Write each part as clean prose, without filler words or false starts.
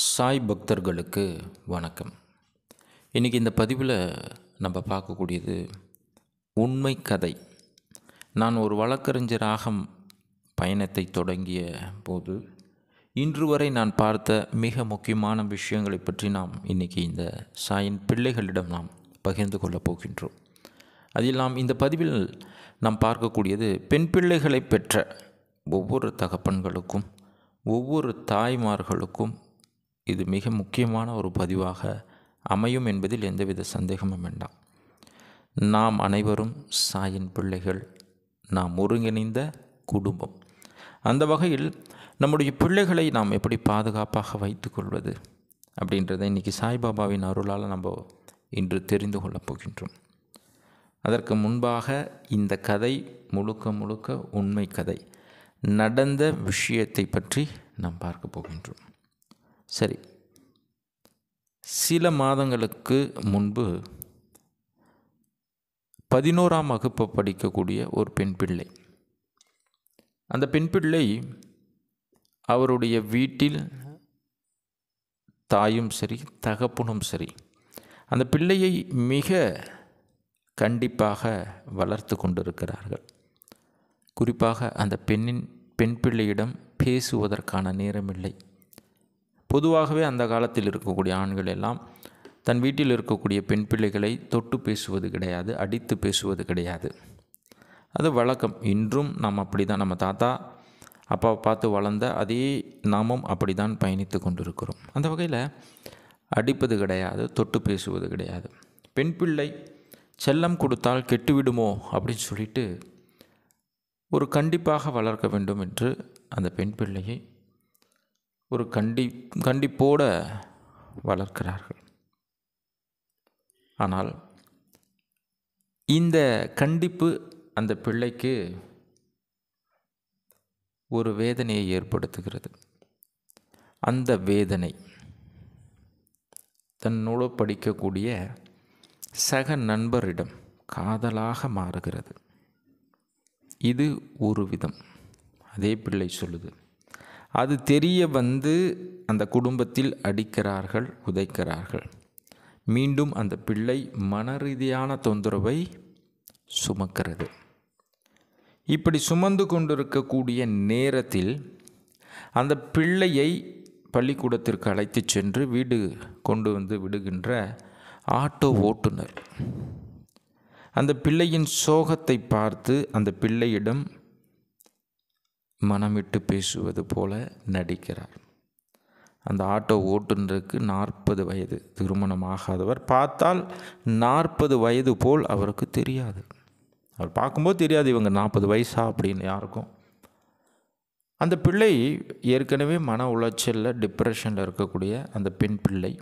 சாய் பக்தர்களுக்கு வணக்கம். இன்றைக்கி இந்த பதிவில் நம்ம பார்க்கக்கூடியது உண்மை கதை. நான் ஒரு வழக்கறிஞராக பயணத்தை தொடங்கிய போது இன்று வரை நான் பார்த்த மிக முக்கியமான விஷயங்களை பற்றி நாம் இன்றைக்கி இந்த சாயின் பிள்ளைகளிடம் நாம் பகிர்ந்து கொள்ளப் போகின்றோம். அதில் நாம் இந்த பதிவில் நாம் பார்க்கக்கூடியது பெண் பிள்ளைகளை பெற்ற ஒவ்வொரு தகப்பன்களுக்கும் ஒவ்வொரு தாய்மார்களுக்கும் இது மிக முக்கியமான ஒரு பதிவாக அமையும் என்பதில் எந்தவித சந்தேகமும் வேண்டாம். நாம் அனைவரும் சாயின் பிள்ளைகள், நாம் ஒருங்கிணைந்த குடும்பம். அந்த வகையில் நம்முடைய பிள்ளைகளை நாம் எப்படி பாதுகாப்பாக வைத்து கொள்வது அப்படின்றத இன்றைக்கி சாய்பாபாவின் அருளால் நம்ம இன்று தெரிந்து கொள்ளப் போகின்றோம். அதற்கு முன்பாக இந்த கதை முழுக்க உண்மை கதை, நடந்த விஷயத்தை பற்றி நாம் பார்க்க போகின்றோம். சரி, சில மாதங்களுக்கு முன்பு 11ஆம் வகுப்பு படிக்கக்கூடிய ஒரு பெண் பிள்ளை, அந்த பெண் பிள்ளை அவருடைய வீட்டில் தாயும் சரி தகப்பனும் சரி அந்த பிள்ளையை மிக கண்டிப்பாக வளர்த்து கொண்டிருக்கிறார்கள். குறிப்பாக அந்த பெண் பிள்ளையிடம் பேசுவதற்கான நேரமில்லை. பொதுவாகவே அந்த காலத்தில் இருக்கக்கூடிய ஆண்கள் எல்லாம் தன் வீட்டில் இருக்கக்கூடிய பெண் பிள்ளைகளை தொட்டு பேசுவது கிடையாது, அடித்து பேசுவது கிடையாது. அது வழக்கம். இன்றும் நாம் அப்படி தான், நம்ம தாத்தா அப்பாவை பார்த்து வளர்ந்த அதே நாமும் அப்படி தான் பயணித்து கொண்டிருக்கிறோம். அந்த வகையில் அடிப்பது கிடையாது, தொட்டு பேசுவது கிடையாது. பெண் பிள்ளை செல்லம் கொடுத்தால் கெட்டுவிடுமோ அப்படின்னு சொல்லிட்டு ஒரு கண்டிப்பாக வளர்க்க வேண்டும் என்று அந்த பெண் பிள்ளையை ஒரு கண்டிப்போடு வளர்க்கிறார்கள். ஆனால் இந்த கண்டிப்பு அந்த பிள்ளைக்கு ஒரு வேதனையை ஏற்படுத்துகிறது. அந்த வேதனை தன்னோடு படிக்கக்கூடிய சக நண்பரிடம் காதலாக மாறுகிறது. இது ஒரு விதம். அதே பிள்ளை சொல்லுது, அது தெரிய வந்து அந்த குடும்பத்தில் அடிக்கிறார்கள், உதைக்கிறார்கள். மீண்டும் அந்த பிள்ளை மனரீதியான தொந்தரவை சுமக்கிறது. இப்படி சுமந்து கொண்டிருக்கக்கூடிய நேரத்தில் அந்த பிள்ளையை பள்ளிக்கூடத்திற்கு அழைத்து சென்று வீடு கொண்டு வந்து விடுகின்ற ஆட்டோ ஓட்டுநர் அந்த பிள்ளையின் சோகத்தை பார்த்து அந்த பிள்ளையிடம் மனமிட்டு பேசுவது போல நடிக்கிறார். அந்த ஆட்டோ ஓட்டுநருக்கு 40 வயது, திருமணமாகாதவர். பார்த்தால் 40 வயது போல் அவருக்கு தெரியாது. அவர் பார்க்கும்போது தெரியாது இவங்க 40 வயசா அப்படின்னு யாருக்கும். அந்த பிள்ளை ஏற்கனவே மன உளைச்சலில், டிப்ரெஷனில் இருக்கக்கூடிய அந்த பெண் பிள்ளை,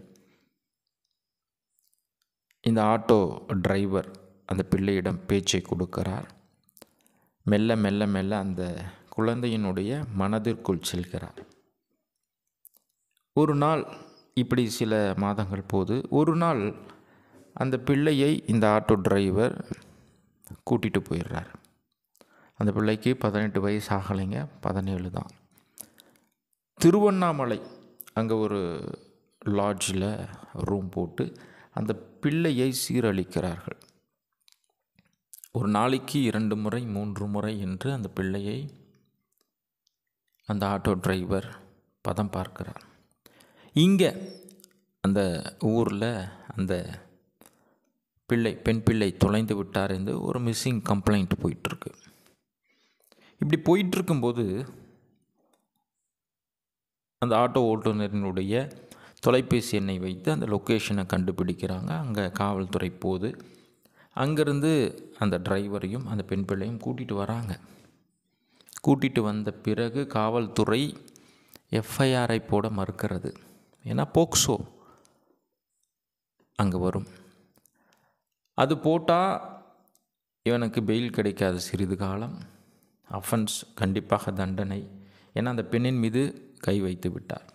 இந்த ஆட்டோ டிரைவர் அந்த பிள்ளையிடம் பேச்சை கொடுக்கிறார். மெல்ல மெல்ல மெல்ல அந்த குழந்தையினுடைய மனதிற்குள் செல்கிறார். ஒரு நாள், இப்படி சில மாதங்கள் போது, ஒரு நாள் அந்த பிள்ளையை இந்த ஆட்டோ டிரைவர் கூட்டிகிட்டு போயிடுறார். அந்த பிள்ளைக்கு 18 வயசு ஆகலைங்க, 17 தான். திருவண்ணாமலை அங்கே ஒரு லாட்ஜில் ரூம் போட்டு அந்த பிள்ளையை சீரழிக்கிறார்கள். ஒரு நாளைக்கு 2 முறை 3 முறை என்று அந்த பிள்ளையை அந்த ஆட்டோ டிரைவர் பதம் பார்க்கிறார். இங்கே அந்த ஊரில் அந்த பெண் பிள்ளை தொலைந்து விட்டார் என்று ஒரு மிஸ்ஸிங் கம்ப்ளைண்ட் போயிட்டுருக்கு. இப்படி போயிட்டுருக்கும்போது அந்த ஆட்டோ ஓட்டுநரினுடைய தொலைபேசி எண்ணை வைத்து அந்த லொக்கேஷனை கண்டுபிடிக்கிறாங்க. அங்கே காவல்துறை போகுது. அங்கேருந்து அந்த டிரைவரையும் அந்த பெண் பிள்ளையும் கூட்டிகிட்டு வராங்க. கூட்டிகிட்டு வந்த பிறகு காவல்துறை எஃப்ஐஆரை போட மறுக்கிறது. ஏன்னா போக்சோ அங்கே வரும். அது போட்டால் இவனுக்கு பெயில் கிடைக்காது சிறிது காலம். அஃபென்ஸ் கண்டிப்பாக தண்டனை. ஏன்னா அந்த பெண்ணின் மீது கை வைத்து விட்டார்.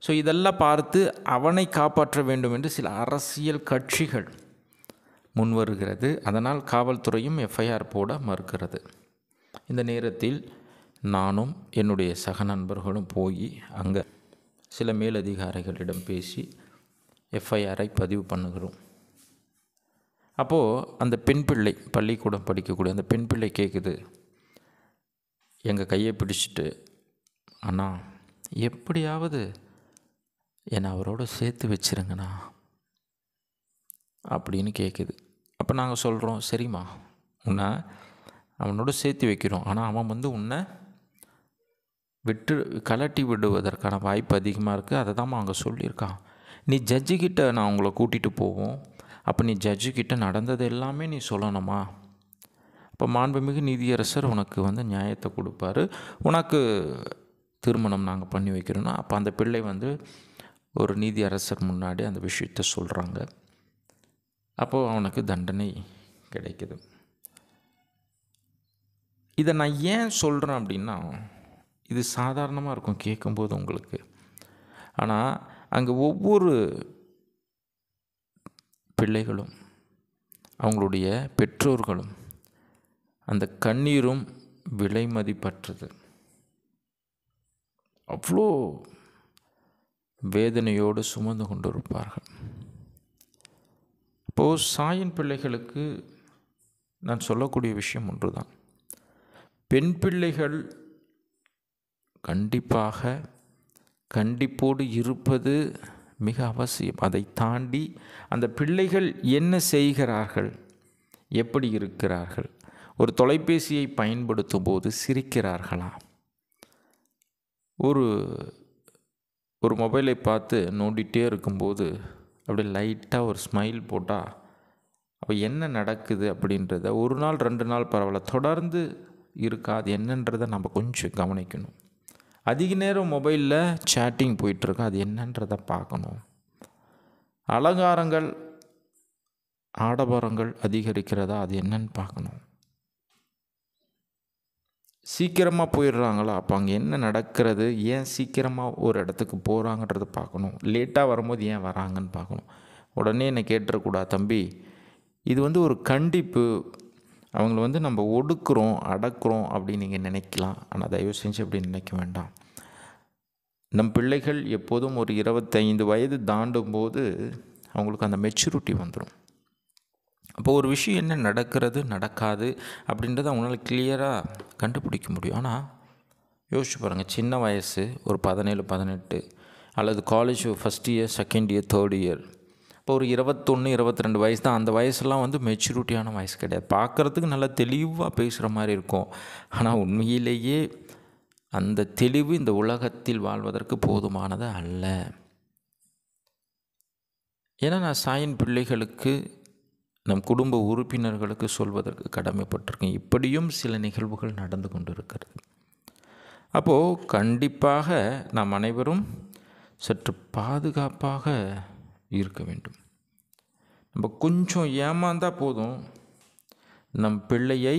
ஸோ இதெல்லாம் பார்த்து அவனை காப்பாற்ற வேண்டும் என்று சில அரசியல் கட்சிகள் முன்வருகிறது. அதனால் காவல்துறையும் எஃப்ஐஆர் போட மறுக்கிறது. இந்த நேரத்தில் நானும் என்னுடைய சக நண்பர்களும் போய் அங்கே சில மேலதிகாரிகளிடம் பேசி எஃப்ஐஆரை பதிவு பண்ணுகிறோம். அப்போது அந்த பெண் பிள்ளை, பள்ளிக்கூடம் படிக்கக்கூடிய அந்த பெண் பிள்ளை கேட்குது, எங்கள் கையை பிடிச்சிட்டு, அண்ணா எப்படியாவது என்னை அவரோட சேர்த்து வச்சிருங்கண்ணா அப்படின்னு கேட்குது. அப்போ நாங்கள் சொல்கிறோம், சரிம்மா உன்னை அவனோட சேர்த்து வைக்கிறோம், ஆனால் அவன் உன்னை கலட்டி விடுவதற்கான வாய்ப்பு அதிகமாக இருக்குது. அதை தான் அங்கே சொல்லியிருக்கான். நீ ஜட்ஜுக்கிட்ட நான் உங்களை கூட்டிகிட்டு போவோம், அப்போ நீ ஜட்ஜுக்கிட்ட நடந்தது எல்லாமே நீ சொல்லணுமா? அப்போ மாண்புமிகு நீதியரசர் உனக்கு நியாயத்தை கொடுப்பாரு, உனக்கு திருமணம் நாங்கள் பண்ணி வைக்கிறோன்னா. அப்போ அந்த பிள்ளை ஒரு நீதியரசர் முன்னாடி அந்த விஷயத்தை சொல்கிறாங்க. அப்போது அவனுக்கு தண்டனை கிடைக்குது. இதை நான் ஏன் சொல்கிறேன் அப்படின்னா, இது சாதாரணமாக இருக்கும் கேட்கும்போது உங்களுக்கு. ஆனால் அங்கே ஒவ்வொரு பிள்ளைகளும் அவங்களுடைய பெற்றோர்களும் அந்த கண்ணீரும் விலை மதிப்பற்றது. அவ்வளோ வேதனையோடு சுமந்து கொண்டு இருப்பார்கள். இப்போது சாயின் பிள்ளைகளுக்கு நான் சொல்லக்கூடிய விஷயம் ஒன்று தான். பெண் பிள்ளைகள் கண்டிப்போடு இருப்பது மிக அவசியம். அதை தாண்டி அந்த பிள்ளைகள் என்ன செய்கிறார்கள், எப்படி இருக்கிறார்கள், ஒரு தொலைபேசியை பயன்படுத்தும் போது சிரிக்கிறார்களா, ஒரு மொபைலை பார்த்து நோண்டிகிட்டே இருக்கும்போது அப்படியே லைட்டாக ஒரு ஸ்மைல் போட்டால் அப்போ என்ன நடக்குது அப்படின்றத ஒரு நாள் 2 நாள் பரவாயில்ல, தொடர்ந்து இருக்கா, அது என்னன்றதை நம்ம கொஞ்சம் கவனிக்கணும். அதிக நேரம் மொபைலில் சேட்டிங் போயிட்டுருக்கா, அது என்னன்றதை பார்க்கணும். அலங்காரங்கள் ஆடம்பரங்கள் அதிகரிக்கிறதா, அது என்னன்னு பார்க்கணும். சீக்கிரமாக போயிடுறாங்களா, அப்போ அங்கே என்ன நடக்கிறது, ஏன் சீக்கிரமாக ஒரு இடத்துக்கு போகிறாங்கன்றதை பார்க்கணும். லேட்டாக வரும்போது ஏன் வராங்கன்னு பார்க்கணும். உடனே என்னை கேட்டுறக்கூடாது, தம்பி இது ஒரு கண்டிப்பு, அவங்கள நம்ம ஒடுக்குறோம் அடக்குறோம் அப்படின்னு நீங்கள் நினைக்கலாம். ஆனால் தயவு செஞ்சு அப்படி நினைக்க வேண்டாம். நம் பிள்ளைகள் எப்போதும் ஒரு 25 வயது தாண்டும் போது அவங்களுக்கு அந்த மெச்சூரிட்டி வந்துடும். அப்போ ஒரு விஷயம் என்ன நடக்கிறது நடக்காது அப்படின்றத அவங்களால கிளியராக கண்டுபிடிக்க முடியும். ஆனால் யோசிச்சு பாருங்கள், சின்ன வயசு ஒரு 17, 18 அல்லது college first year, second year, third year, இப்போ ஒரு 21, 22 வயசு தான். அந்த வயசுலாம் மெச்சூரிட்டியான வயசு கிடையாது. பார்க்குறதுக்கு நல்லா தெளிவாக பேசுகிற மாதிரி இருக்கும். ஆனால் உண்மையிலேயே அந்த தெளிவு இந்த உலகத்தில் வாழ்வதற்கு போதுமானது அல்ல. ஏன்னா நான் சாயின் பிள்ளைகளுக்கு, நம் குடும்ப உறுப்பினர்களுக்கு சொல்வதற்கு கடமைப்பட்டிருக்கேன். இப்படியும் சில நிகழ்வுகள் நடந்து கொண்டு இருக்கிறது. அப்போது கண்டிப்பாக நாம் அனைவரும் சற்று பாதுகாப்பாக இருக்க வேண்டும். நம்ம கொஞ்சம் ஏமாந்தால் போதும், நம் பிள்ளையை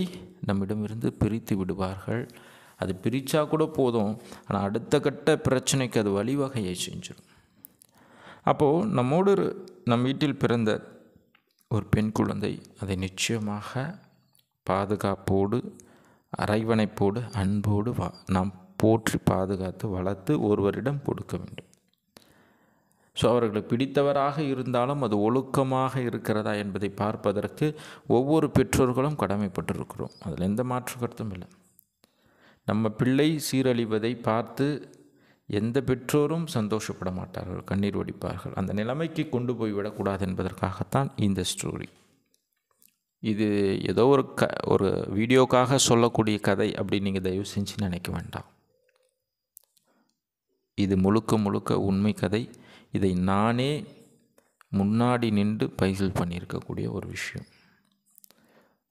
நம்மிடமிருந்து பிரித்து விடுவார்கள். அது பிரித்தா கூட போதும், ஆனால் அடுத்த கட்ட பிரச்சனைக்கு அது வழிவகையை செஞ்சிடும். அப்போது நம் வீட்டில் பிறந்த ஒரு பெண் குழந்தை, அதை நிச்சயமாக பாதுகாப்போடு, அரவணைப்போடு, அன்போடு நாம் போற்றி பாதுகாத்து வளர்த்து ஒருவரிடம் கொடுக்க வேண்டும். ஸோ அவர்களுக்கு பிடித்தவராக இருந்தாலும் அது ஒழுக்கமாக இருக்கிறதா என்பதை பார்ப்பதற்கு ஒவ்வொரு பெற்றோர்களும் கடமைப்பட்டிருக்கிறோம். அதில் எந்த மாற்று கருத்தும் இல்லை. நம்ம பிள்ளை சீரழிவதை பார்த்து எந்த பெற்றோரும் சந்தோஷப்பட மாட்டார்கள், கண்ணீர் வடிப்பார்கள். அந்த நிலைமைக்கு கொண்டு போய்விடக்கூடாது என்பதற்காகத்தான் இந்த ஸ்டோரி. இது ஏதோ ஒரு வீடியோக்காக சொல்லக்கூடிய கதை அப்படின்னு நீங்கள் தயவு செஞ்சு நினைக்க வேண்டாம். இது முழுக்க உண்மை கதை. இதை நானே முன்னாடி நின்று பைசல் பண்ணியிருக்கக்கூடிய ஒரு விஷயம்.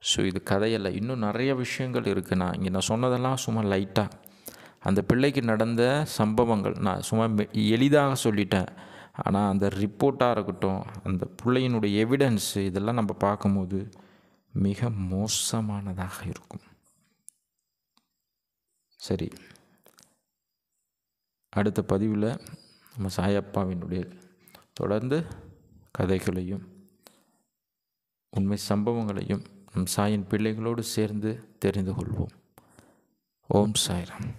ஸோ இது கதையல்ல, இன்னும் நிறைய விஷயங்கள் இருக்குது. நான் சொன்னதெல்லாம் சும்மா லைட்டாக அந்த பிள்ளைக்கு நடந்த சம்பவங்கள் நான் சும்மா எளிதாக சொல்லிட்டேன். ஆனால் அந்த ரிப்போர்ட்டாக இருக்கட்டும், அந்த பிள்ளையினுடைய எவிடன்ஸு, இதெல்லாம் நம்ம பார்க்கும்போது மிக மோசமானதாக இருக்கும். சரி, அடுத்த பதிவில் நம்ம சாயப்பாவினுடைய தொடர்ந்து கதைகளையும் உண்மை சம்பவங்களையும் நம் சாயின் பிள்ளைகளோடு சேர்ந்து தெரிந்து கொள்வோம். ஓம் சாய்ராம்.